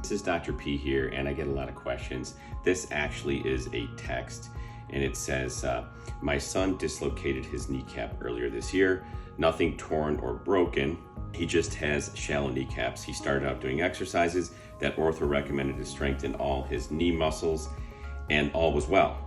This is Dr. P here, and I get a lot of questions. This actually is a text, and it says, my son dislocated his kneecap earlier this year. Nothing torn or broken. He just has shallow kneecaps. He started out doing exercises that ortho recommended to strengthen all his knee muscles, and all was well.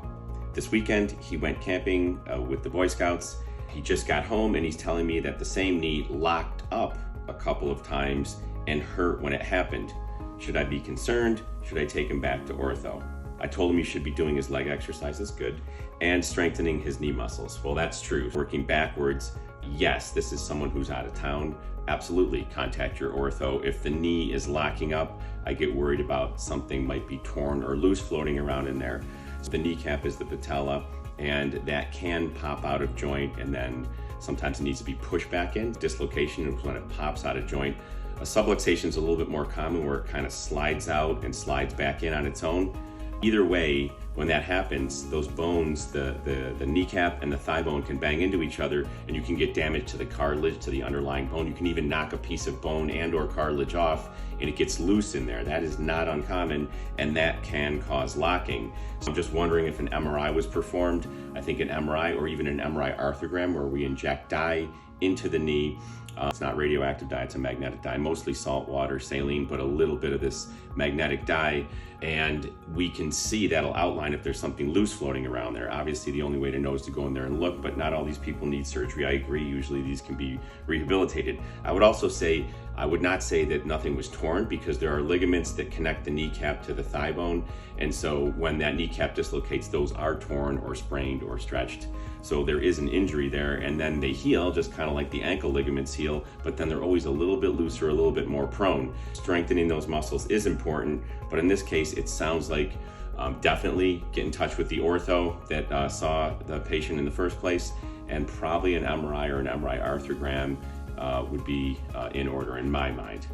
This weekend, he went camping with the Boy Scouts. He just got home, and he's telling me that the same knee locked up a couple of times and hurt when it happened. Should I be concerned? Should I take him back to ortho? I told him he should be doing his leg exercises, good, and strengthening his knee muscles. Well, that's true. Working backwards, yes, this is someone who's out of town. Absolutely, contact your ortho. If the knee is locking up, I get worried about something might be torn or loose floating around in there. So the kneecap is the patella, and that can pop out of joint, and then sometimes it needs to be pushed back in. Dislocation is when it pops out of joint. A subluxation is a little bit more common, where it kind of slides out and slides back in on its own. Either way, when that happens, those bones, the kneecap and the thigh bone can bang into each other, and you can get damage to the cartilage, to the underlying bone. You can even knock a piece of bone and or cartilage off, and it gets loose in there. That is not uncommon, and that can cause locking. So I'm just wondering if an MRI was performed. I think an MRI, or even an MRI arthrogram, where we inject dye into the knee. It's not radioactive dye, it's a magnetic dye, mostly salt water, saline, but a little bit of this magnetic dye, and we can see, that'll outline if there's something loose floating around there. Obviously, the only way to know is to go in there and look, but not all these people need surgery. I agree, usually these can be rehabilitated. I would also say, I would not say that nothing was torn, because there are ligaments that connect the kneecap to the thigh bone, and so when that kneecap dislocates, those are torn or sprained or stretched. So there is an injury there, and then they heal, just kind of like the ankle ligaments heal, but then they're always a little bit looser, a little bit more prone. Strengthening those muscles is important, but in this case, it sounds like definitely get in touch with the ortho that saw the patient in the first place, and probably an MRI or an MRI arthrogram would be in order in my mind.